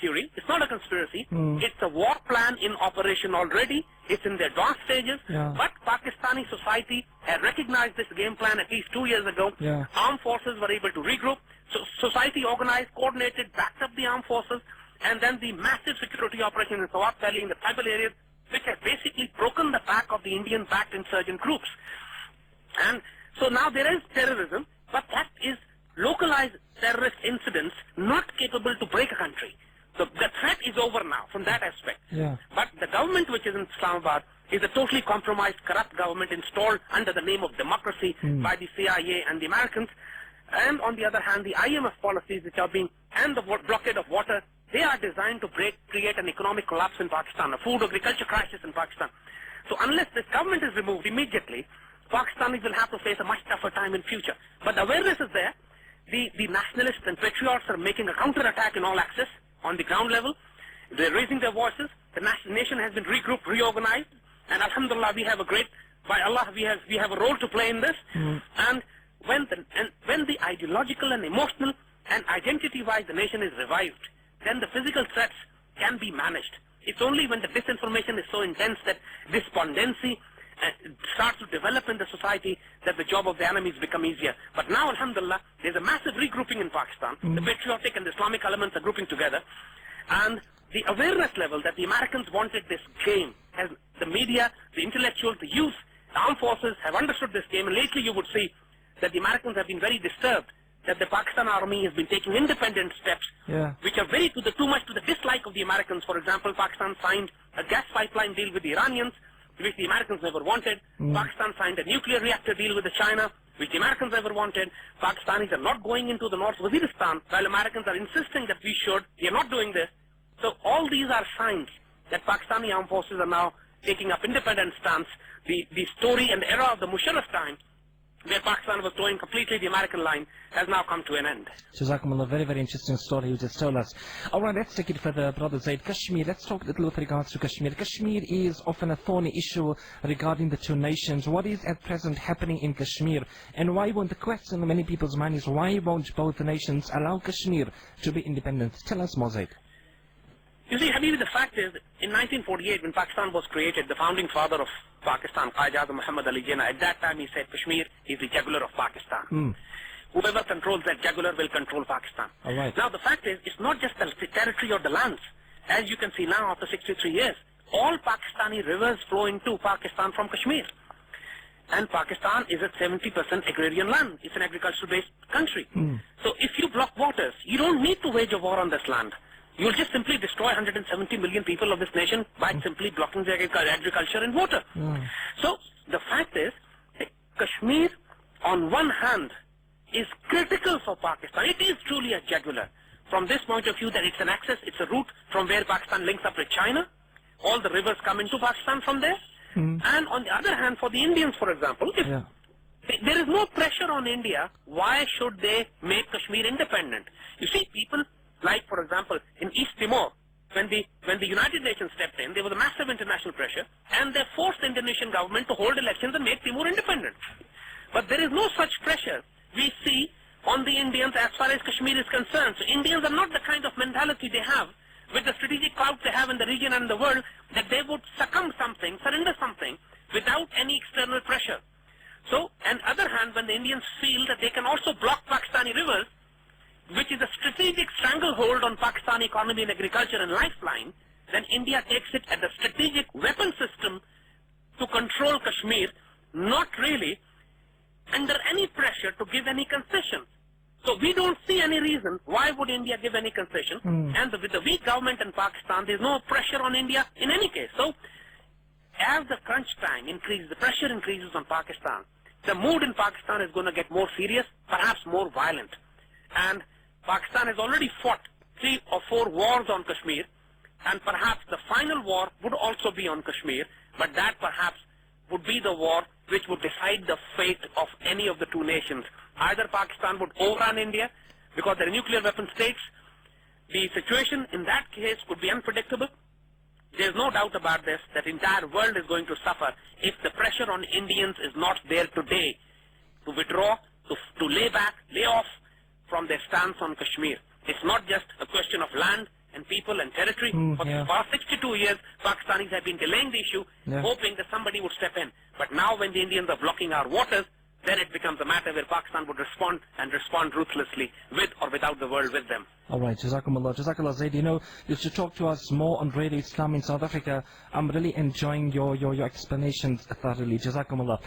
theory. It's not a conspiracy. It's a war plan in operation already. It's in the advanced stages. But Pakistani society had recognized this game plan at least 2 years ago. Armed forces were able to regroup. So society organized, coordinated, backed up the armed forces, and then the massive security operation in Swat Valley in the tribal areas, which has basically broken the back of the Indian-backed insurgent groups. And so now there is terrorism, but that is localized terrorist incidents not capable to break a country. So the threat is over now from that aspect. But the government which is in Islamabad is a totally compromised, corrupt government installed under the name of democracy by the CIA and the Americans. And on the other hand, the IMF policies which are being, and the blockade of water, they are designed to create an economic collapse in Pakistan, a food agriculture crisis in Pakistan. So unless this government is removed immediately, Pakistanis will have to face a much tougher time in future. But the awareness is there. The nationalists and patriots are making a counter-attack in all access on the ground level. They're raising their voices. The nation has been regrouped, reorganized, and alhamdulillah, we have a great, by Allah, we have a role to play in this. And when the ideological and emotional and identity-wise the nation is revived, then the physical threats can be managed. It's only when the disinformation is so intense that despondency starts to develop in the society that the job of the enemies become easier. But now, alhamdulillah, there's a massive regrouping in Pakistan. The patriotic and the Islamic elements are grouping together. And the awareness level that the Americans wanted this game, as the media, the intellectuals, the youth, the armed forces have understood this game. And lately you would see that the Americans have been very disturbed that the Pakistan army has been taking independent steps, which are very too much to the dislike of the Americans. For example, Pakistan signed a gas pipeline deal with the Iranians, which the Americans never wanted. Pakistan signed a nuclear reactor deal with China, which the Americans never wanted. Pakistanis are not going into the North Waziristan, while Americans are insisting that we should. We are not doing this. So all these are signs that Pakistani armed forces are now taking up independent stance. The story and the era of the Musharraf time, where Pakistan was towing completely the American line, has now come to an end. Jazakumullah, very, very interesting story you just told us. Alright, let's take it further, Brother Zaid. Kashmir, let's talk a little with regards to Kashmir. Kashmir is often a thorny issue regarding the two nations. What is at present happening in Kashmir? And why won't, the question in many people's mind is, why won't both nations allow Kashmir to be independent? Tell us more, Zaid. You see, Habib, the fact is, in 1948, when Pakistan was created, the founding father of Pakistan, Qaid Muhammad Ali Jinnah, at that time he said, Kashmir is the jugular of Pakistan. Whoever controls that jugular will control Pakistan. Now, the fact is, it's not just the territory or the lands. As you can see now, after 63 years, all Pakistani rivers flow into Pakistan from Kashmir. And Pakistan is at 70% agrarian land. It's an agricultural-based country. So if you block waters, you don't need to wage a war on this land. You'll just simply destroy 170 million people of this nation by simply blocking their agriculture and water. So the fact is, Kashmir, on one hand, is critical for Pakistan. It is truly a jugular. From this point of view, that it's an access, it's a route from where Pakistan links up with China. All the rivers come into Pakistan from there. And on the other hand, for the Indians, for example, if there is no pressure on India, why should they make Kashmir independent? You see, people like, for example, in East Timor, when the United Nations stepped in, there was a massive international pressure, and they forced the Indonesian government to hold elections and make Timor independent. But there is no such pressure we see on the Indians as far as Kashmir is concerned. So Indians are not the kind of mentality they have, with the strategic clout they have in the region and the world, that they would surrender something, without any external pressure. So, on the other hand, when the Indians feel that they can also block Pakistani rivers, which is a strategic stranglehold on Pakistani economy and agriculture and lifeline, then India takes it as a strategic weapon system to control Kashmir, not really under any pressure to give any concession. So we don't see any reason why would India give any concession. And with the weak government in Pakistan, there's no pressure on India in any case. So as the crunch time increases, the pressure increases on Pakistan, the mood in Pakistan is going to get more serious, perhaps more violent. And Pakistan has already fought 3 or 4 wars on Kashmir, and perhaps the final war would also be on Kashmir, but that perhaps would be the war which would decide the fate of any of the two nations. Either Pakistan would overrun India because they're nuclear weapon states. The situation in that case could be unpredictable. There's no doubt about this, that the entire world is going to suffer if the pressure on Indians is not there today to withdraw, to lay off from their stance on Kashmir. It's not just a question of land, and people and territory. For yeah. the past 62 years, Pakistanis have been delaying the issue, hoping that somebody would step in. But now when the Indians are blocking our waters, then it becomes a matter where Pakistan would respond, and respond ruthlessly, with or without the world with them. All right, Jazakumullah. Jazakallah, Zaid. You know, you should talk to us more on Radio Islam in South Africa. I'm really enjoying your explanations thoroughly. Jazakumullah.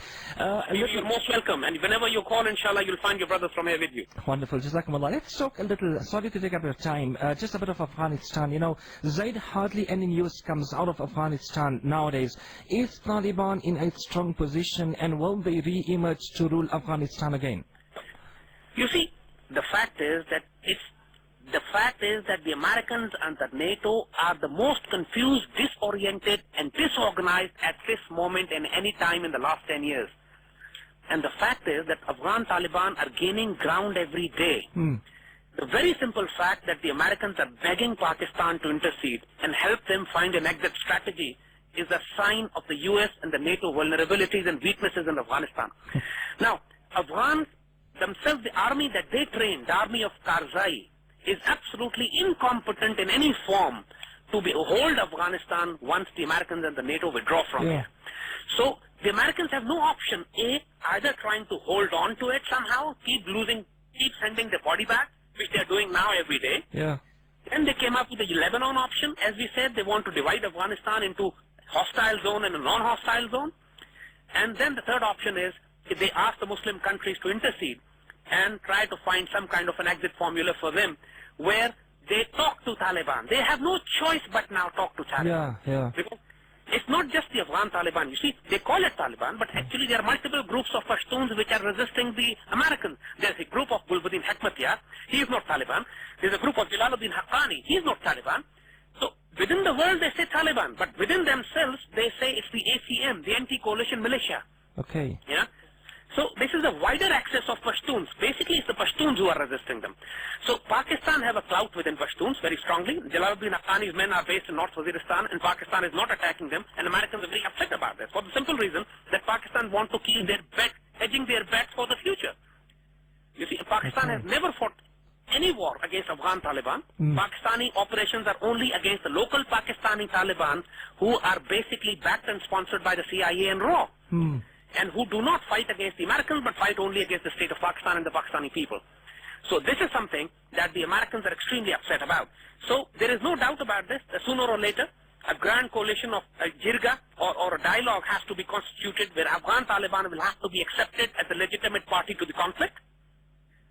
You're most welcome, and whenever you call, inshallah, you'll find your brothers from here with you. Wonderful. Jazakumullah. Let's talk a little, sorry to take up your time, just a bit of Afghanistan. You know, Zaid, hardly any news comes out of Afghanistan nowadays. Is Taliban in a strong position, and will they re-emerge to rule Afghanistan again? You see, the fact is that the Americans and the NATO are the most confused, disoriented, and disorganized at this moment in any time in the last 10 years. And the fact is that Afghan Taliban are gaining ground every day. The very simple fact that the Americans are begging Pakistan to intercede and help them find an exit strategy is a sign of the US and the NATO vulnerabilities and weaknesses in Afghanistan. Now, Afghans themselves, the army that they trained, the army of Karzai, is absolutely incompetent in any form to hold Afghanistan once the Americans and the NATO withdraw from here. So the Americans have no option, either trying to hold on to it somehow, keep sending the body back, which they are doing now every day. Then they came up with the Lebanon option. As we said, they want to divide Afghanistan into hostile zone and a non-hostile zone. And then the third option is they ask the Muslim countries to intercede and try to find some kind of an exit formula for them where they talk to Taliban. They have no choice but now talk to Taliban. Because it's not just the Afghan Taliban. You see, they call it Taliban, but actually there are multiple groups of Pashtuns which are resisting the Americans. There's a group of Gulbuddin Hekmatyar. He is not Taliban. There's a group of Jalaluddin Haqqani. He is not Taliban. So within the world they say Taliban, but within themselves they say it's the ACM, the anti-coalition militia. So this is a wider axis of Pashtuns. Basically, it's the Pashtuns who are resisting them. So Pakistan have a clout within Pashtuns very strongly. Jalaluddin Haqqani's men are based in North Waziristan, and Pakistan is not attacking them. And Americans are very upset about this for the simple reason that Pakistan want to keep their bet, hedging their bets for the future. You see, Pakistan has never fought any war against Afghan Taliban. Pakistani operations are only against the local Pakistani Taliban, who are basically backed and sponsored by the CIA and RAW. And who do not fight against the Americans, but fight only against the state of Pakistan and the Pakistani people. So this is something that the Americans are extremely upset about. So there is no doubt about this, that sooner or later, a grand coalition of a jirga or a dialogue has to be constituted where Afghan Taliban will have to be accepted as a legitimate party to the conflict,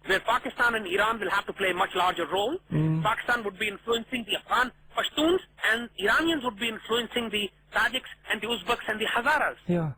where Pakistan and Iran will have to play a much larger role. Pakistan would be influencing the Afghan Pashtuns, and Iranians would be influencing the Tajiks and the Uzbeks and the Hazaras.